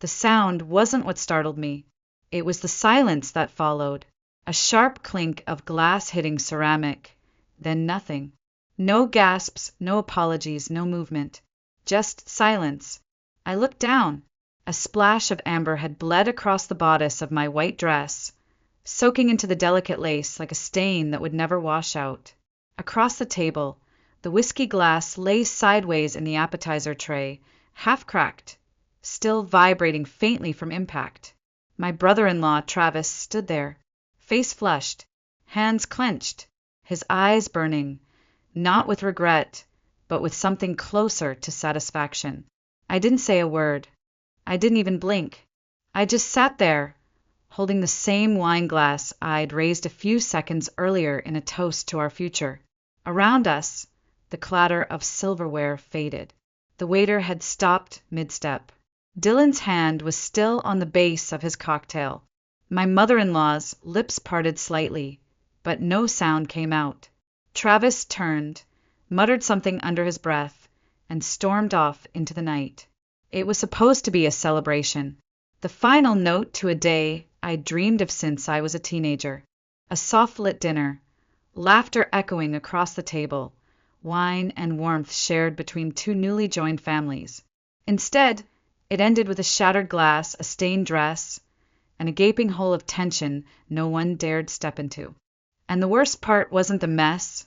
The sound wasn't what startled me. It was the silence that followed. A sharp clink of glass hitting ceramic. Then nothing. No gasps, no apologies, no movement. Just silence. I looked down. A splash of amber had bled across the bodice of my white dress, soaking into the delicate lace like a stain that would never wash out. Across the table, the whiskey glass lay sideways in the appetizer tray, half cracked, still vibrating faintly from impact. My brother-in-law, Travis, stood there, face flushed, hands clenched, his eyes burning, not with regret, but with something closer to satisfaction. I didn't say a word. I didn't even blink. I just sat there, holding the same wine glass I'd raised a few seconds earlier in a toast to our future. Around us, the clatter of silverware faded. The waiter had stopped mid-step. Dylan's hand was still on the base of his cocktail. My mother-in-law's lips parted slightly, but no sound came out. Travis turned, muttered something under his breath, and stormed off into the night. It was supposed to be a celebration, the final note to a day I'd dreamed of since I was a teenager. A soft-lit dinner, laughter echoing across the table, wine and warmth shared between two newly joined families. Instead, it ended with a shattered glass, a stained dress, and a gaping hole of tension no one dared step into. And the worst part wasn't the mess,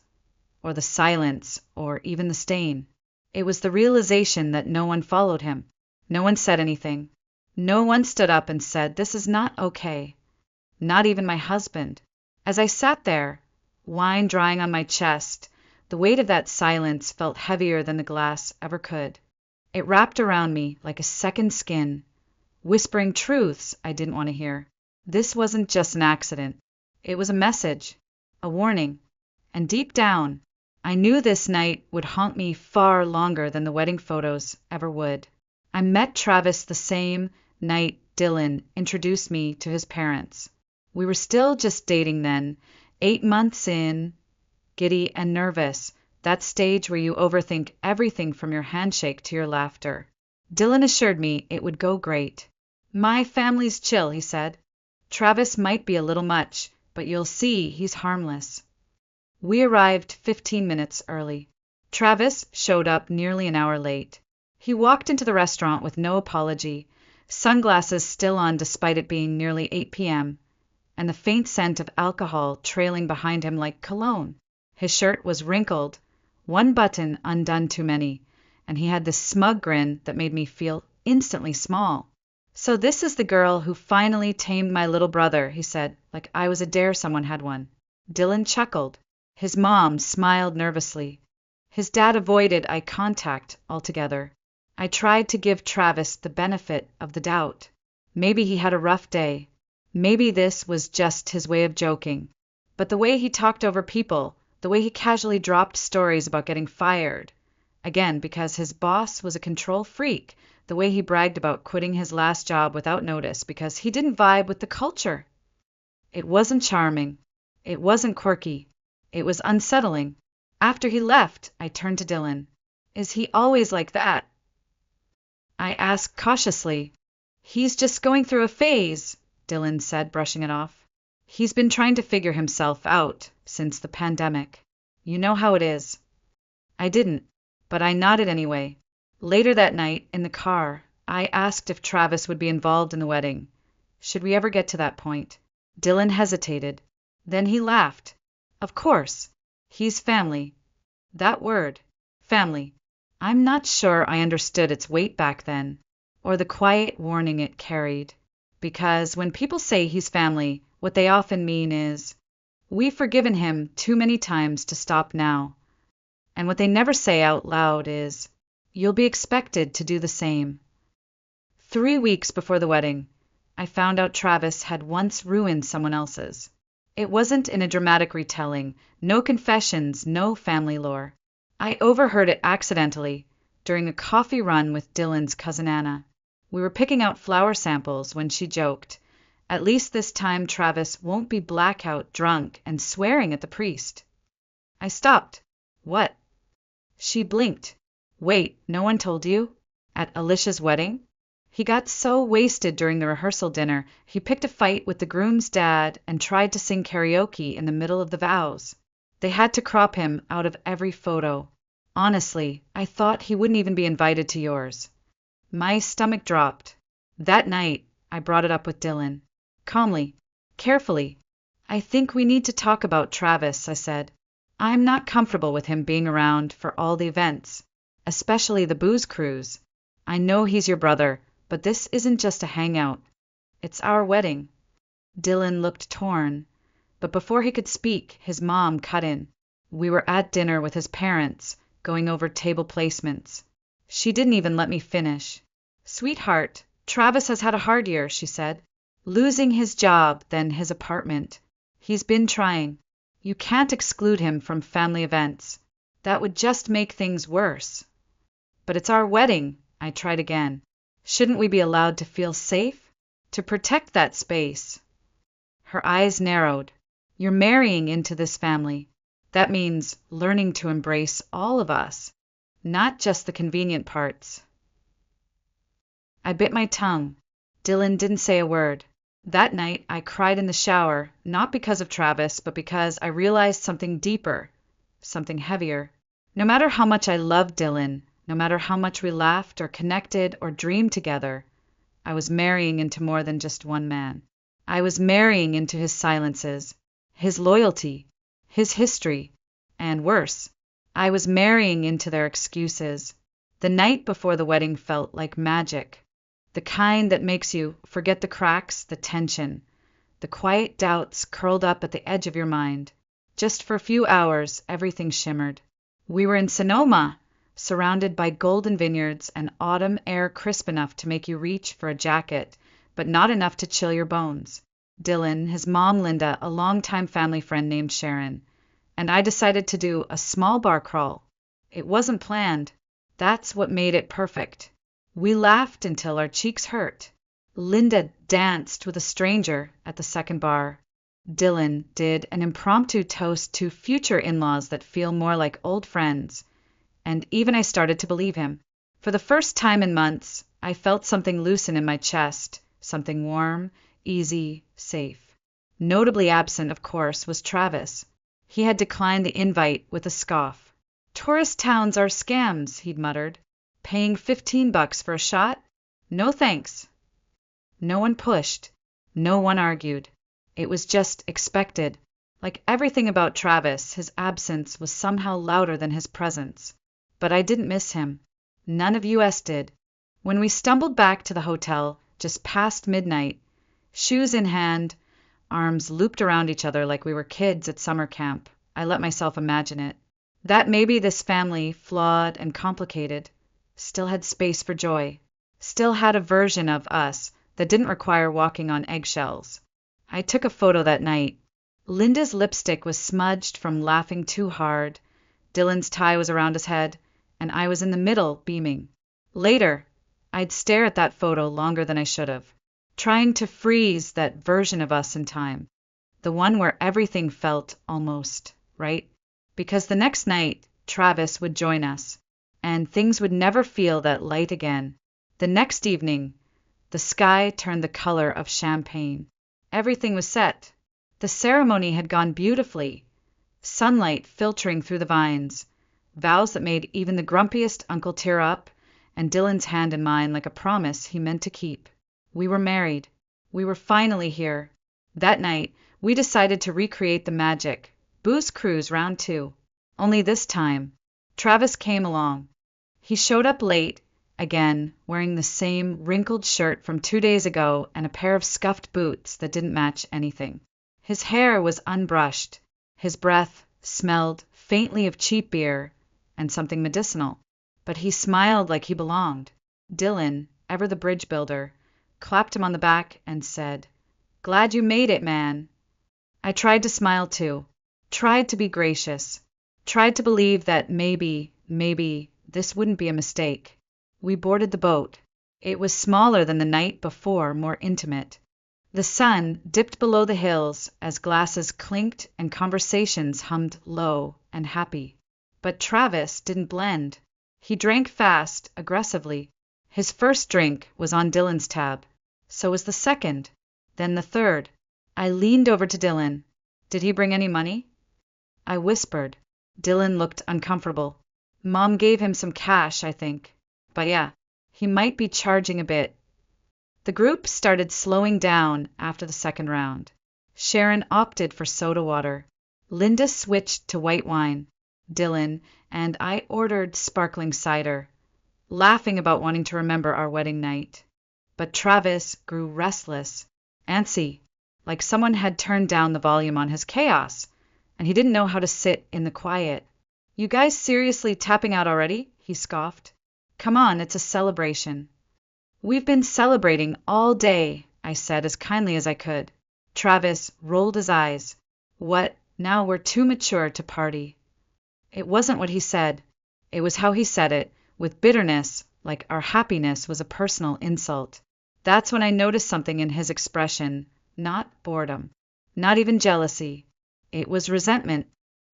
or the silence, or even the stain. It was the realization that no one followed him. No one said anything. No one stood up and said, "This is not okay." Not even my husband. As I sat there, wine drying on my chest, the weight of that silence felt heavier than the glass ever could. It wrapped around me like a second skin, whispering truths I didn't want to hear. This wasn't just an accident. It was a message, a warning. And deep down, I knew this night would haunt me far longer than the wedding photos ever would. I met Travis the same night Dylan introduced me to his parents. We were still just dating then, 8 months in, giddy and nervous, that stage where you overthink everything from your handshake to your laughter. Dylan assured me it would go great. "My family's chill," he said. "Travis might be a little much, but you'll see he's harmless." We arrived 15 minutes early. Travis showed up nearly an hour late. He walked into the restaurant with no apology, sunglasses still on despite it being nearly 8 p.m., and the faint scent of alcohol trailing behind him like cologne. His shirt was wrinkled, one button undone too many, and he had this smug grin that made me feel instantly small. "So this is the girl who finally tamed my little brother," he said, like I was a dare someone had one. Dylan chuckled. His mom smiled nervously. His dad avoided eye contact altogether. I tried to give Travis the benefit of the doubt. Maybe he had a rough day. Maybe this was just his way of joking. But the way he talked over people, the way he casually dropped stories about getting fired, again because his boss was a control freak, the way he bragged about quitting his last job without notice because he didn't vibe with the culture. It wasn't charming. It wasn't quirky. It was unsettling. After he left, I turned to Dylan. "Is he always like that?" I asked cautiously. "He's just going through a phase," Dylan said, brushing it off. "He's been trying to figure himself out since the pandemic. You know how it is." I didn't, but I nodded anyway. Later that night, in the car, I asked if Travis would be involved in the wedding. Should we ever get to that point? Dylan hesitated. Then he laughed. "Of course. He's family." That word, family. I'm not sure I understood its weight back then, or the quiet warning it carried. Because when people say he's family, what they often mean is, "We've forgiven him too many times to stop now." And what they never say out loud is, "You'll be expected to do the same." 3 weeks before the wedding, I found out Travis had once ruined someone else's. It wasn't in a dramatic retelling, no confessions, no family lore. I overheard it accidentally during a coffee run with Dylan's cousin Anna. We were picking out flower samples when she joked, "At least this time Travis won't be blackout drunk and swearing at the priest." I stopped. "What?" She blinked. "Wait, no one told you? At Alicia's wedding?" He got so wasted during the rehearsal dinner, he picked a fight with the groom's dad and tried to sing karaoke in the middle of the vows. They had to crop him out of every photo. Honestly, I thought he wouldn't even be invited to yours. My stomach dropped. That night, I brought it up with Dylan. Calmly, carefully. I think we need to talk about Travis, I said. I'm not comfortable with him being around for all the events, especially the booze cruise. I know he's your brother, but this isn't just a hangout. It's our wedding. Dylan looked torn, but before he could speak, his mom cut in. We were at dinner with his parents, going over table placements. She didn't even let me finish. Sweetheart, Travis has had a hard year, she said. Losing his job, then his apartment. He's been trying. You can't exclude him from family events. That would just make things worse. But it's our wedding, I tried again. Shouldn't we be allowed to feel safe? To protect that space? Her eyes narrowed. You're marrying into this family. That means learning to embrace all of us, not just the convenient parts. I bit my tongue. Dylan didn't say a word. That night, I cried in the shower, not because of Travis, but because I realized something deeper, something heavier. No matter how much I loved Dylan, no matter how much we laughed or connected or dreamed together, I was marrying into more than just one man. I was marrying into his silences, his loyalty, his history, and worse, I was marrying into their excuses. The night before the wedding felt like magic. The kind that makes you forget the cracks, the tension, the quiet doubts curled up at the edge of your mind. Just for a few hours, everything shimmered. We were in Sonoma, surrounded by golden vineyards and autumn air crisp enough to make you reach for a jacket, but not enough to chill your bones. Dylan, his mom Linda, a longtime family friend named Sharon, and I decided to do a small bar crawl. It wasn't planned. That's what made it perfect. We laughed until our cheeks hurt. Linda danced with a stranger at the second bar. Dylan did an impromptu toast to future in-laws that feel more like old friends. And even I started to believe him. For the first time in months, I felt something loosen in my chest, something warm, easy, safe. Notably absent, of course, was Travis. He had declined the invite with a scoff. Tourist towns are scams, he'd muttered. Paying $15 for a shot? No thanks. No one pushed. No one argued. It was just expected. Like everything about Travis, his absence was somehow louder than his presence. But I didn't miss him. None of us did. When we stumbled back to the hotel, just past midnight, shoes in hand, arms looped around each other like we were kids at summer camp, I let myself imagine it. That maybe this family, flawed and complicated, still had space for joy, still had a version of us that didn't require walking on eggshells. I took a photo that night. Linda's lipstick was smudged from laughing too hard, Dylan's tie was around his head, and I was in the middle, beaming. Later, I'd stare at that photo longer than I should have, trying to freeze that version of us in time, the one where everything felt almost right. Because the next night, Travis would join us, and things would never feel that light again. The next evening, the sky turned the color of champagne. Everything was set. The ceremony had gone beautifully. Sunlight filtering through the vines, vows that made even the grumpiest uncle tear up, and Dylan's hand in mine like a promise he meant to keep. We were married. We were finally here. That night, we decided to recreate the magic. Booze Cruise Round 2. Only this time, Travis came along. He showed up late, again, wearing the same wrinkled shirt from 2 days ago and a pair of scuffed boots that didn't match anything. His hair was unbrushed. His breath smelled faintly of cheap beer and something medicinal. But he smiled like he belonged. Dylan, ever the bridge builder, clapped him on the back and said, "Glad you made it, man." I tried to smile too. Tried to be gracious, tried to believe that maybe, this wouldn't be a mistake. We boarded the boat. It was smaller than the night before, more intimate. The sun dipped below the hills as glasses clinked and conversations hummed low and happy. But Travis didn't blend. He drank fast, aggressively. His first drink was on Dylan's tab. So was the second. Then the third. I leaned over to Dylan. Did he bring any money? I whispered. Dylan looked uncomfortable. Mom gave him some cash, I think. But yeah, he might be charging a bit. The group started slowing down after the second round. Sharon opted for soda water. Linda switched to white wine. Dylan and I ordered sparkling cider, laughing about wanting to remember our wedding night. But Travis grew restless, antsy, like someone had turned down the volume on his chaos, and he didn't know how to sit in the quiet. You guys seriously tapping out already? He scoffed. Come on, it's a celebration. We've been celebrating all day, I said as kindly as I could. Travis rolled his eyes. What? Now we're too mature to party. It wasn't what he said. It was how he said it, with bitterness, like our happiness was a personal insult. That's when I noticed something in his expression, not boredom, not even jealousy. It was resentment,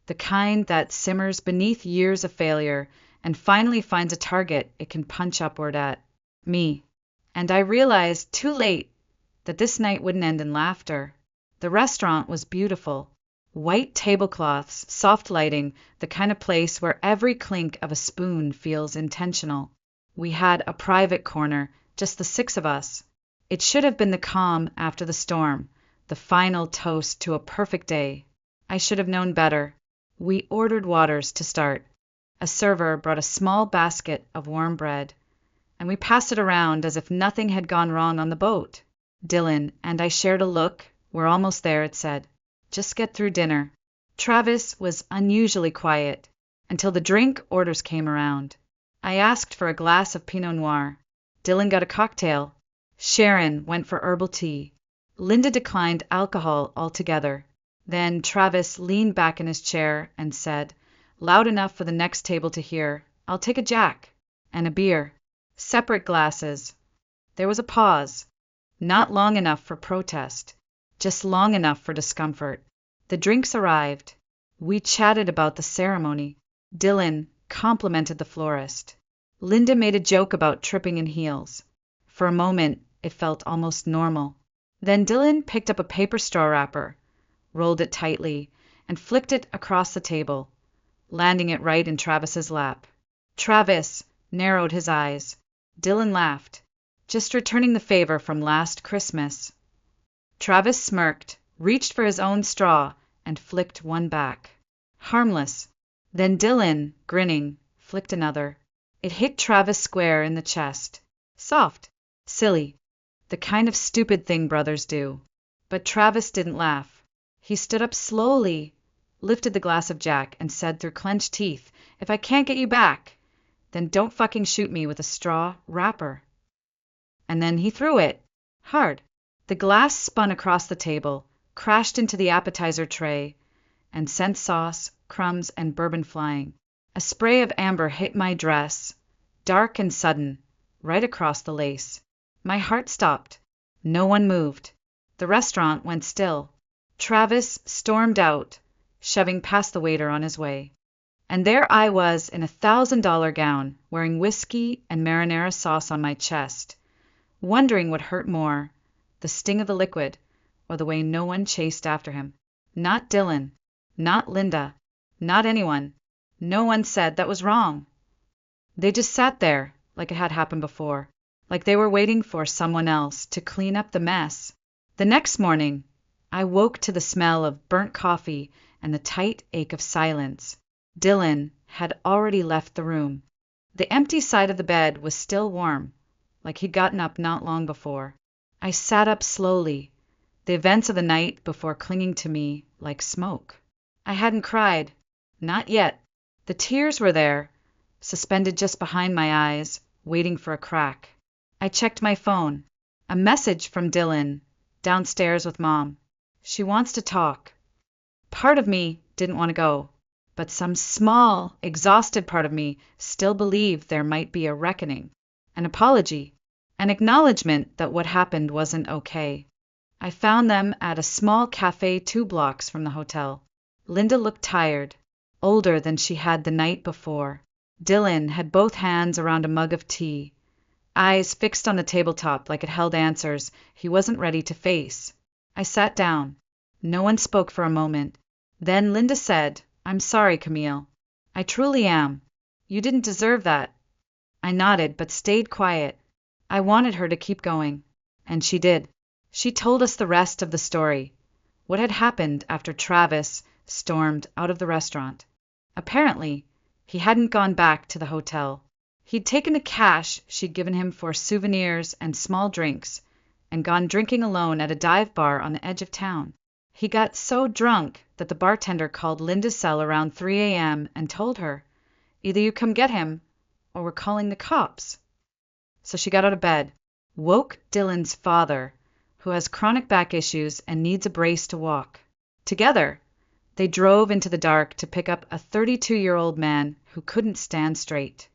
the kind that simmers beneath years of failure and finally finds a target it can punch upward at. Me. And I realized too late that this night wouldn't end in laughter. The restaurant was beautiful. White tablecloths, soft lighting, the kind of place where every clink of a spoon feels intentional. We had a private corner, just the six of us. It should have been the calm after the storm, the final toast to a perfect day. I should have known better. We ordered waters to start. A server brought a small basket of warm bread, and we passed it around as if nothing had gone wrong on the boat. Dylan and I shared a look. We're almost there, it said. Just get through dinner. Travis was unusually quiet until the drink orders came around. I asked for a glass of Pinot Noir. Dylan got a cocktail. Sharon went for herbal tea. Linda declined alcohol altogether. Then Travis leaned back in his chair and said, loud enough for the next table to hear, I'll take a Jack and a beer. Separate glasses. There was a pause. Not long enough for protest. Just long enough for discomfort. The drinks arrived. We chatted about the ceremony. Dylan complimented the florist. Linda made a joke about tripping in heels. For a moment, it felt almost normal. Then Dylan picked up a paper straw wrapper, rolled it tightly, and flicked it across the table, landing it right in Travis's lap. Travis narrowed his eyes. Dylan laughed. Just returning the favor from last Christmas. Travis smirked, reached for his own straw, and flicked one back. Harmless. Then Dylan, grinning, flicked another. It hit Travis square in the chest. Soft. Silly. The kind of stupid thing brothers do. But Travis didn't laugh. He stood up slowly, lifted the glass of Jack, and said through clenched teeth, If I can't get you back, then don't fucking shoot me with a straw wrapper. And then he threw it. Hard. The glass spun across the table, crashed into the appetizer tray, and sent sauce, crumbs, and bourbon flying. A spray of amber hit my dress, dark and sudden, right across the lace. My heart stopped. No one moved. The restaurant went still. Travis stormed out, shoving past the waiter on his way. And there I was in a $1,000 gown, wearing whiskey and marinara sauce on my chest, wondering what hurt more, the sting of the liquid, or the way no one chased after him. Not Dylan. Not Linda. Not anyone. No one said that was wrong. They just sat there, like it had happened before, like they were waiting for someone else to clean up the mess. The next morning, I woke to the smell of burnt coffee and the tight ache of silence. Dylan had already left the room. The empty side of the bed was still warm, like he'd gotten up not long before. I sat up slowly, the events of the night before clinging to me like smoke. I hadn't cried. Not yet. The tears were there, suspended just behind my eyes, waiting for a crack. I checked my phone. A message from Dylan, downstairs with Mom. She wants to talk. Part of me didn't want to go, but some small, exhausted part of me still believed there might be a reckoning, an apology, an acknowledgement that what happened wasn't okay. I found them at a small cafe 2 blocks from the hotel. Linda looked tired, older than she had the night before. Dylan had both hands around a mug of tea. eyes fixed on the tabletop like it held answers he wasn't ready to face. I sat down. No one spoke for a moment. Then Linda said, "I'm sorry, Camille. I truly am. You didn't deserve that." I nodded but stayed quiet. I wanted her to keep going. And she did. She told us the rest of the story. What had happened after Travis stormed out of the restaurant. Apparently, he hadn't gone back to the hotel. He'd taken the cash she'd given him for souvenirs and small drinks and gone drinking alone at a dive bar on the edge of town. He got so drunk that the bartender called Linda's cell around 3 a.m. and told her, "Either you come get him, or we're calling the cops." So she got out of bed, woke Dylan's father, who has chronic back issues and needs a brace to walk. Together, they drove into the dark to pick up a 32-year-old man who couldn't stand straight.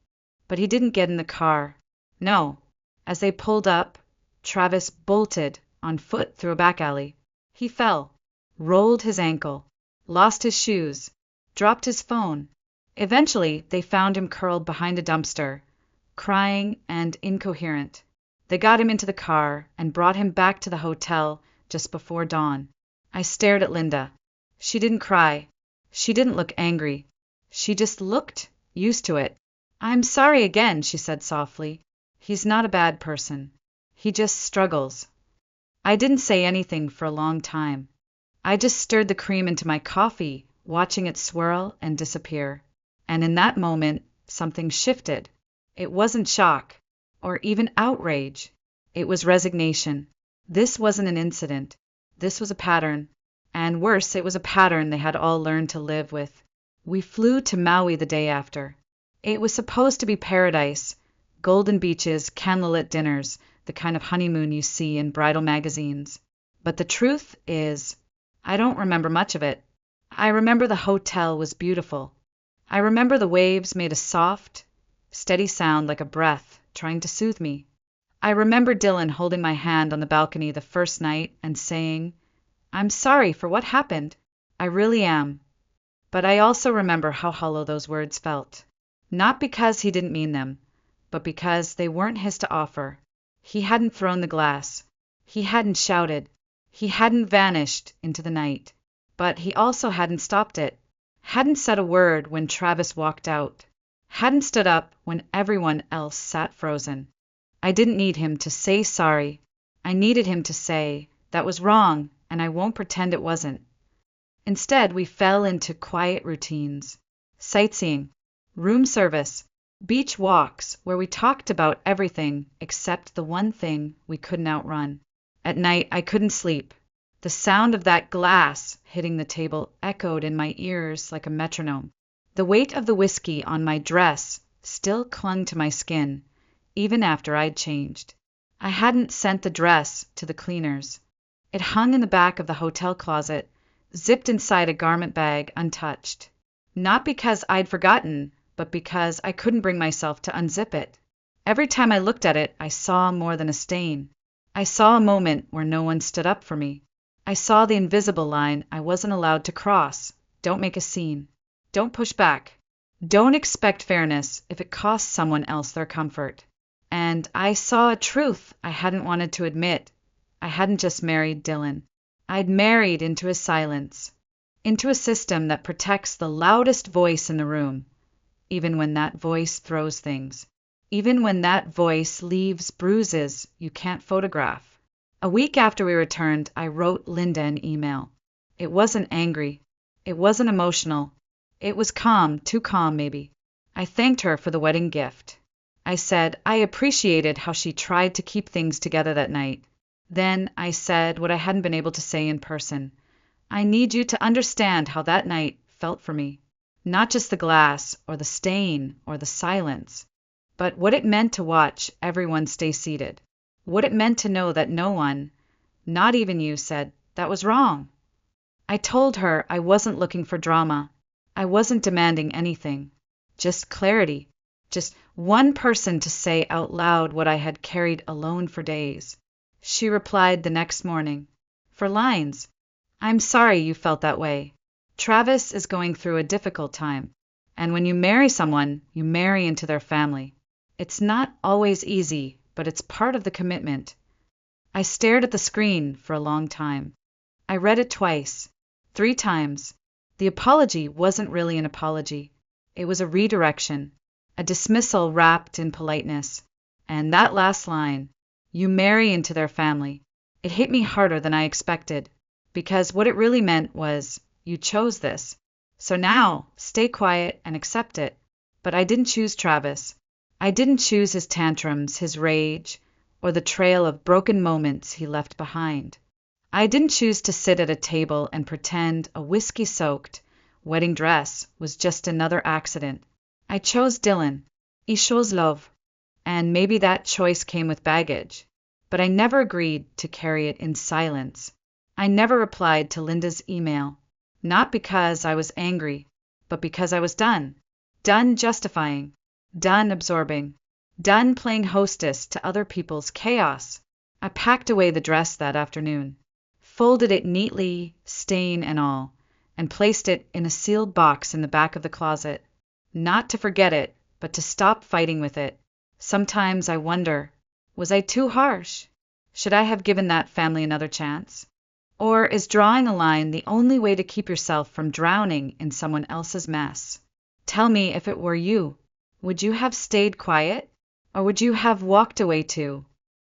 But he didn't get in the car. No. As they pulled up, Travis bolted on foot through a back alley. He fell, rolled his ankle, lost his shoes, dropped his phone. Eventually, they found him curled behind a dumpster, crying and incoherent. They got him into the car and brought him back to the hotel just before dawn. I stared at Linda. She didn't cry. She didn't look angry. She just looked used to it. "I'm sorry again," she said softly. "He's not a bad person. He just struggles." I didn't say anything for a long time. I just stirred the cream into my coffee, watching it swirl and disappear. And in that moment, something shifted. It wasn't shock, or even outrage. It was resignation. This wasn't an incident. This was a pattern. And worse, it was a pattern they had all learned to live with. We flew to Maui the day after. It was supposed to be paradise. Golden beaches, candlelit dinners, the kind of honeymoon you see in bridal magazines. But the truth is, I don't remember much of it. I remember the hotel was beautiful. I remember the waves made a soft, steady sound like a breath, trying to soothe me. I remember Dylan holding my hand on the balcony the first night and saying, "I'm sorry for what happened. I really am." But I also remember how hollow those words felt. Not because he didn't mean them, but because they weren't his to offer. He hadn't thrown the glass. He hadn't shouted. He hadn't vanished into the night. But he also hadn't stopped it. Hadn't said a word when Travis walked out. Hadn't stood up when everyone else sat frozen. I didn't need him to say sorry. I needed him to say, "That was wrong, and I won't pretend it wasn't." Instead, we fell into quiet routines. Sightseeing, room service, beach walks where we talked about everything except the one thing we couldn't outrun. At night, I couldn't sleep. The sound of that glass hitting the table echoed in my ears like a metronome. The weight of the whiskey on my dress still clung to my skin, even after I'd changed. I hadn't sent the dress to the cleaners. It hung in the back of the hotel closet, zipped inside a garment bag untouched. Not because I'd forgotten, but because I couldn't bring myself to unzip it. Every time I looked at it, I saw more than a stain. I saw a moment where no one stood up for me. I saw the invisible line I wasn't allowed to cross. Don't make a scene. Don't push back. Don't expect fairness if it costs someone else their comfort. And I saw a truth I hadn't wanted to admit. I hadn't just married Dylan. I'd married into his silence, into a system that protects the loudest voice in the room, even when that voice throws things, even when that voice leaves bruises you can't photograph. A week after we returned, I wrote Linda an email. It wasn't angry. It wasn't emotional. It was calm, too calm maybe. I thanked her for the wedding gift. I said I appreciated how she tried to keep things together that night. Then I said what I hadn't been able to say in person. I need you to understand how that night felt for me. Not just the glass, or the stain, or the silence, but what it meant to watch everyone stay seated. What it meant to know that no one, not even you, said, "That was wrong." I told her I wasn't looking for drama. I wasn't demanding anything. Just clarity. Just one person to say out loud what I had carried alone for days. She replied the next morning, 4 lines. "I'm sorry you felt that way. Travis is going through a difficult time. And when you marry someone, you marry into their family. It's not always easy, but it's part of the commitment. I stared at the screen for a long time. I read it twice, 3 times. The apology wasn't really an apology. It was a redirection, a dismissal wrapped in politeness. And that last line, "You marry into their family," it hit me harder than I expected, because what it really meant was, you chose this. So now, stay quiet and accept it. But I didn't choose Travis. I didn't choose his tantrums, his rage, or the trail of broken moments he left behind. I didn't choose to sit at a table and pretend a whiskey-soaked wedding dress was just another accident. I chose Dylan. I chose love. And maybe that choice came with baggage. But I never agreed to carry it in silence. I never replied to Linda's email. Not because I was angry, but because I was done. Done justifying. Done absorbing. Done playing hostess to other people's chaos. I packed away the dress that afternoon, folded it neatly, stain and all, and placed it in a sealed box in the back of the closet. Not to forget it, but to stop fighting with it. Sometimes I wonder, was I too harsh? Should I have given that family another chance? Or is drawing a line the only way to keep yourself from drowning in someone else's mess? Tell me if it were you. Would you have stayed quiet? Or would you have walked away too?